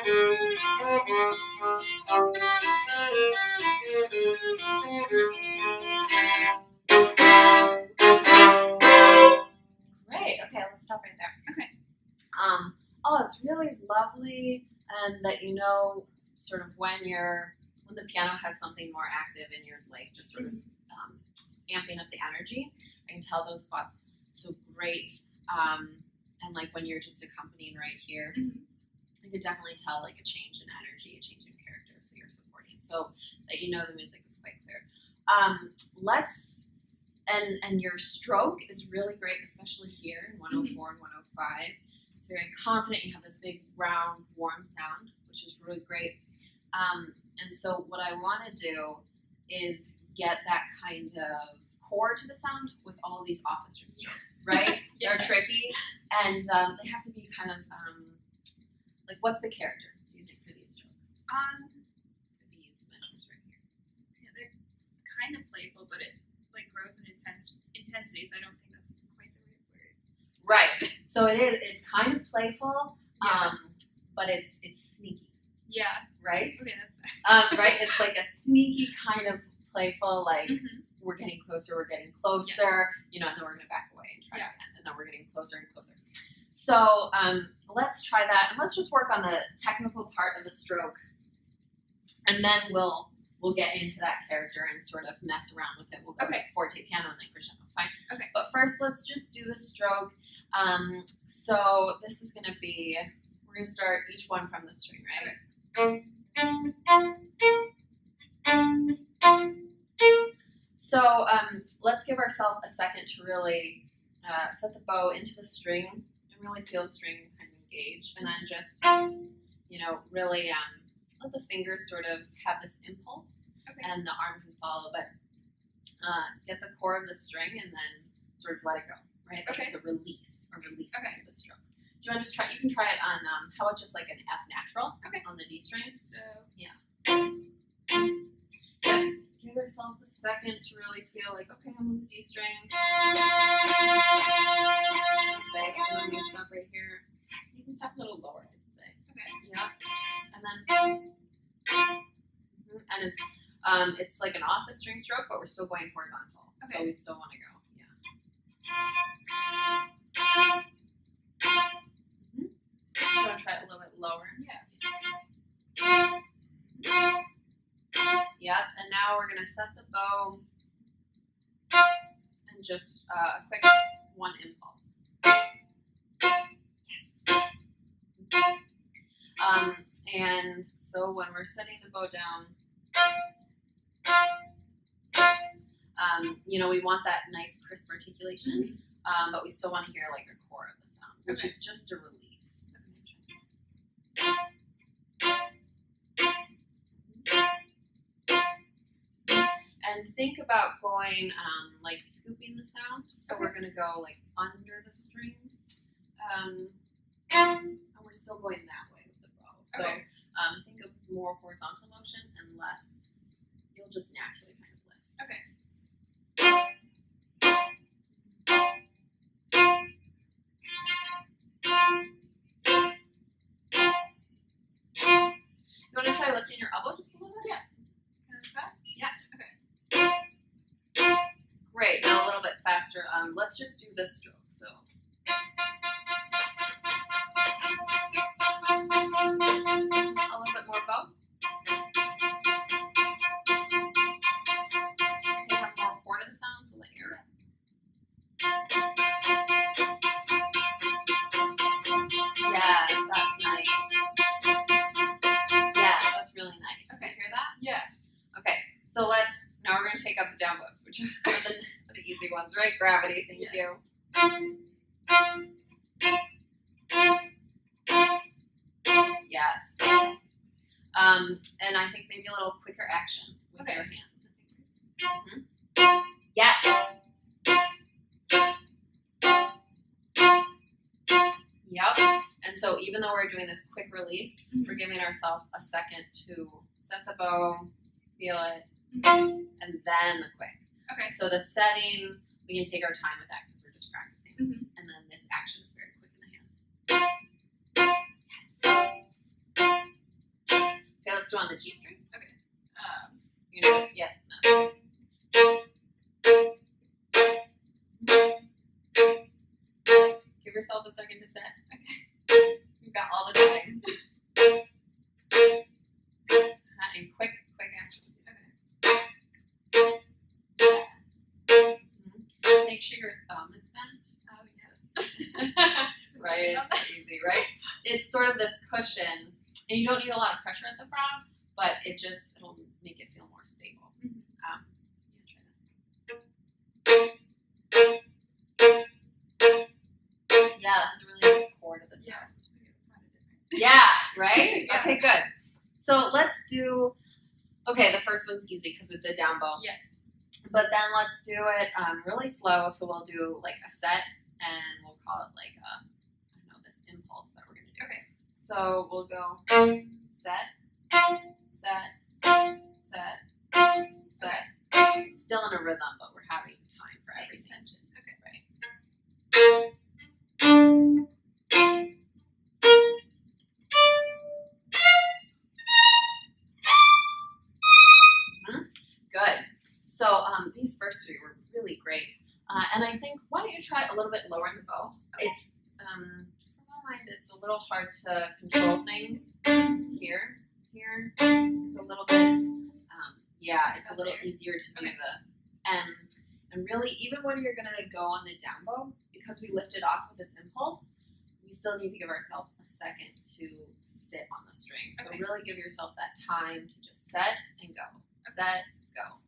Great. Okay, let's stop right there. Okay. Oh, it's really lovely, and that you know, sort of when the piano has something more active and you're like just sort of amping up the energy. I can tell those spots so great. And like when you're just accompanying right here, I could definitely tell like a change in energy, a change in character. So you're supporting, so that you know the music is quite clear. And your stroke is really great, especially here in 104 and 105. It's very confident. You have this big, round, warm sound, which is really great. And so what I want to do is get that kind of core to the sound with all these off the string strokes, right? Yeah. They're tricky, and they have to be kind of like, what's the character, do you think, for these strokes? For these measures right here. Yeah, they're kind of playful, but it like grows in intensity, so I don't think that's quite the right word. Right. So it is. It's kind of playful, Yeah. but it's sneaky, Yeah. right? Okay, that's bad. Right. It's like a sneaky kind of playful, like we're getting closer, Yes. you know, and then we're gonna back away and try Yeah. again, and then we're getting closer and closer. So let's try that, and let's just work on the technical part of the stroke, and then we'll get into that character and sort of mess around with it. We'll go Okay. forte, piano, and then crescendo. Fine. Okay. But first, let's just do the stroke. So this is going to be, we're going to start each one from the string, right? So let's give ourselves a second to really set the bow into the string and really feel the string kind of engage, and then just, you know, really let the fingers sort of have this impulse, and the arm can follow, but get the core of the string and then sort of let it go, right? Like it's a release kind of a stroke. Do you want to just try? You can try it on, how about just like an F natural on the D string? So, give yourself a second to really feel like, okay, I'm on the D string. Okay, so let me stop right here. You can stop a little lower, I would say. Okay. Yeah. And then, and it's like an off the string stroke, but we're still going horizontal. Okay. So we still want to go. Yeah. Do you want to try it a little bit lower? Yeah. Yep, and now we're going to set the bow and just a quick one impulse. Yes. And so when we're setting the bow down, you know, we want that nice crisp articulation, but we still want to hear like a core of the sound, which is just a release. And think about going, like scooping the sound. So we're going to go like under the string. And we're still going that way with the bow. So think of more horizontal motion and less, you'll just naturally kind of lift. Okay. You want to try lifting your elbow just a little bit? Yeah. Kind of back? Yeah. Okay. Great. Now a little bit faster. Let's just do this stroke. So. A little bit more bow. Okay, have more core to the sound, so let your. Yes, that's nice. Yes, that's really nice. Okay. Do you hear that? Yeah. Okay, so now we're going to take up the down bows, which are the easy ones, right? Gravity, thank you. Yes. And I think maybe a little quicker action with your hand. Yes. Yep. And so even though we're doing this quick release, we're giving ourselves a second to set the bow, feel it, and then the quick. Okay. So the setting, we can take our time with that because we're just practicing. And then this action is very quick in the hand. Yes. let's do it on the G string. Okay. You know, yeah. No. Give yourself a second to set. Okay. You've got all the time. And quick actions. Okay. Yes. Mm-hmm. Make sure your thumb is bent. Oh yes. Right? It's easy, right? It's sort of this cushion, and you don't need a lot of pressure at the frog, but it'll make it feel more stable. Mm-hmm. Yeah, that's a really nice chord of the sound. Yeah. Yeah, right? Yeah. Okay, good. So let's do, okay, the first one's easy because it's a down bow. Yes. But then let's do it really slow. So we'll do like a set, and we'll call it like I don't know, this impulse that we're going to do. Okay. So we'll go set, set, set, set. Still in a rhythm, but we're having time for everything. Tension. Okay. Right. Good. So these first three were really great. And I think, why don't you try a little bit lower in the bow? It's, from my mind, it's a little hard to control things. Here. It's a little bit, it's a little easier to do and really, even when you're going to go on the down bow, because we lifted off with this impulse, we still need to give ourselves a second to sit on the string. So really give yourself that time to just set and go. Set, go.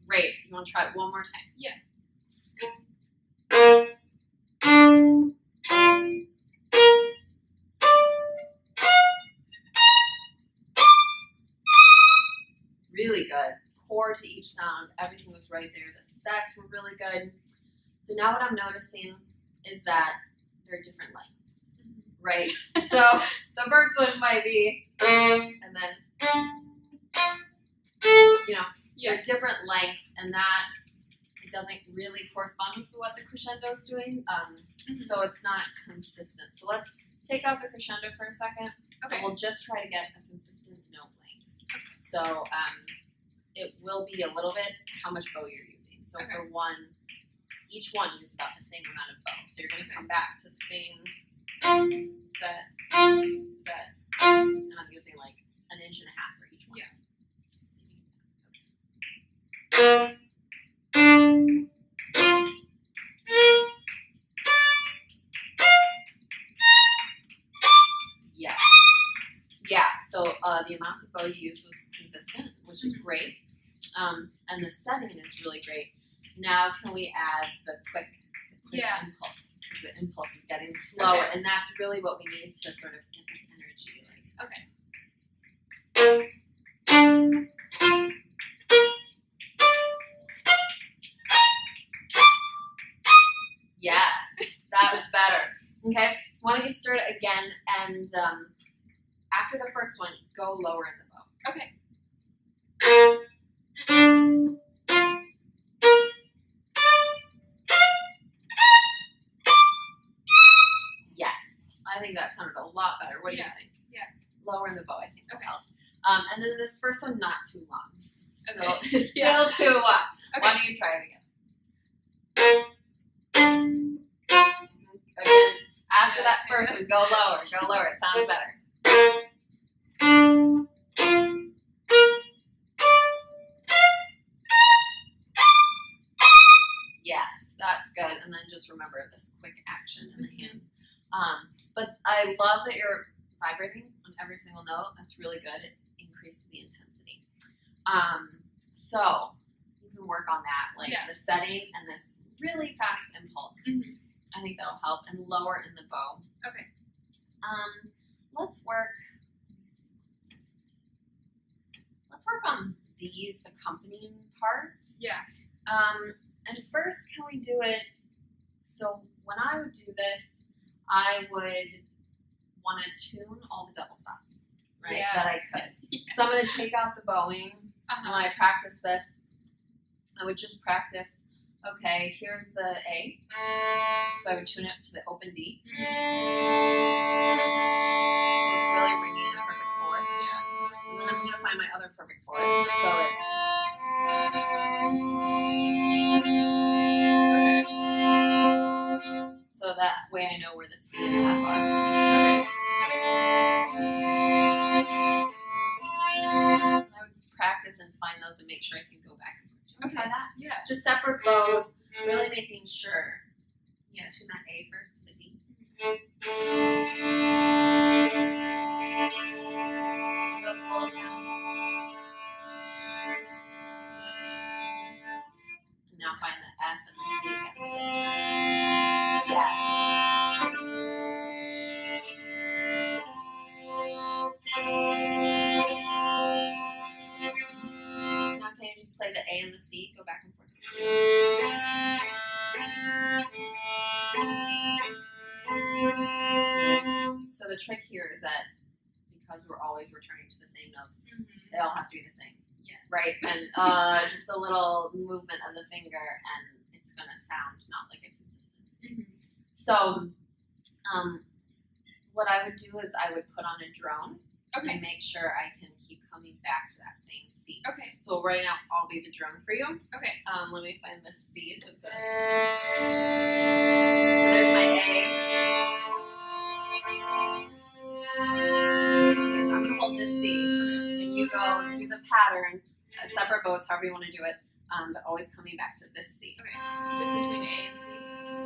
Great. You want to try it one more time? Yeah. Really good. Chord to each sound. Everything was right there. The sets were really good. So now what I'm noticing is that they're different lengths, right? So the first one might be, and then, they're different lengths, and that it doesn't really correspond with what the crescendo is doing. So it's not consistent. So let's take out the crescendo for a second. Okay. And we'll just try to get a consistent note length. So it will be a little bit how much bow you're using. So for one, each one use about the same amount of bow. So you're going to come back to the same set, and I'm using like 1.5 inches for each one. Yeah. Yes. Yeah, so the amount of bow you used was consistent, which is great. And the setting is really great. Now can we add the quick impulse? Because the impulse is getting slower, and that's really what we need to sort of get this energy. Yeah, that was better. Okay, why don't you start it again, and after the first one, go lower in the bow. Okay. Yes, I think that sounded a lot better. What do you think? Yeah. Lower in the bow, I think will Okay. help. And then this first one, not too long. Okay. It's still too long. Okay. Why don't you try it again? Again, after that first one, go lower. Go lower. It sounds better. Yes, that's good. And then just remember this quick action in the hands. But I love that you're vibrating on every single note. That's really good. It increases the intensity. So you can work on that, like the setting and this really fast impulse. I think that'll help. And lower in the bow. Okay. Let's work. Let's work on these accompanying parts. Yeah. And first, can we do it? So when I would do this, I would want to tune all the double stops, that I could. So I'm going to take out the bowing, and when I practice this, I would just practice. Okay, here's the A. So I would tune it to the open D. So it's really bringing in a perfect fourth. Yeah. And then I'm gonna find my other perfect fourth. So it's so that way I know where the C and the F are. I would practice and find those and make sure I can go back and forth. Do you want to try that? Yeah. Just separate bows, really making sure. Yeah, tune that A first to the D. Go full sound. And now find the F and the C against it. Yes. Now can you just play the A and the C? Go back and forth. So the trick here is that because we're always returning to the same notes, they all have to be the same. Yes. Right? And just a little movement of the finger and it's going to sound not like a consistency. So what I would do is I would put on a drone and make sure I can keep coming back to that same C. Okay. So right now I'll be the drone for you. Okay. Let me find the C. So it's a. So there's my A. Okay, so I'm gonna hold this C, and you go and do the pattern, separate bows, however you want to do it, but always coming back to this C. Okay. Just between A and C.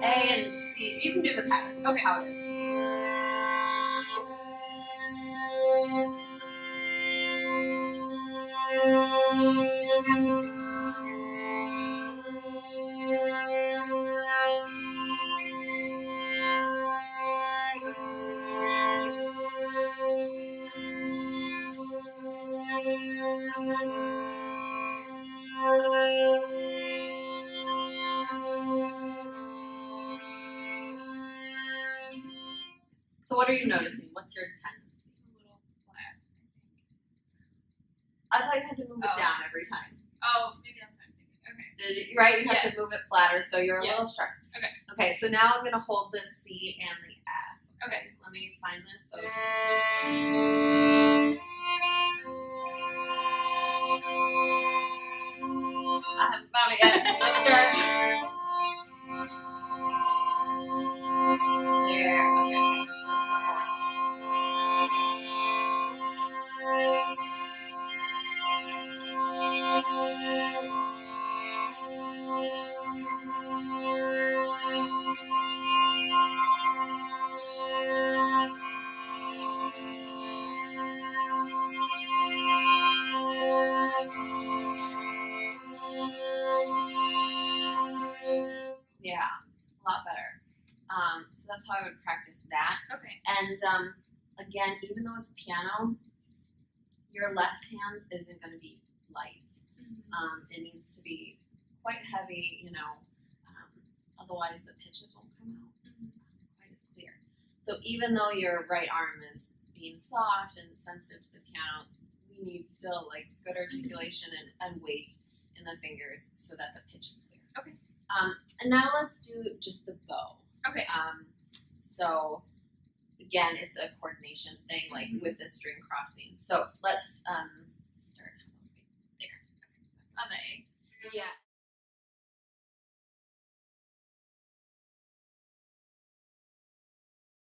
A and C. You can do the pattern. Okay, how it is. So what are you noticing? What's your tendency? A little flat. I thought you had to move it down every time. Oh, maybe that's what I'm thinking. Okay. Right? You have Yes. to move it flatter, so you're a Yes. little sharp. Okay. Okay, so now I'm gonna hold the C and the F. Okay. Let me find this. So it's. I haven't found it yet. Let's start. There. Okay, so it's the fourth. Yeah, a lot better. So that's how I would practice that. Okay. And again, even though it's piano, your left hand isn't going to be light. It needs to be quite heavy, otherwise the pitches won't come out quite as clear. So even though your right arm is being soft and sensitive to the piano, we need still like good articulation and weight in the fingers so that the pitch is clear. Okay. And now let's do just the bow. Okay. So again, it's a coordination thing, like with the string crossing. So let's start there. On the A. Yeah.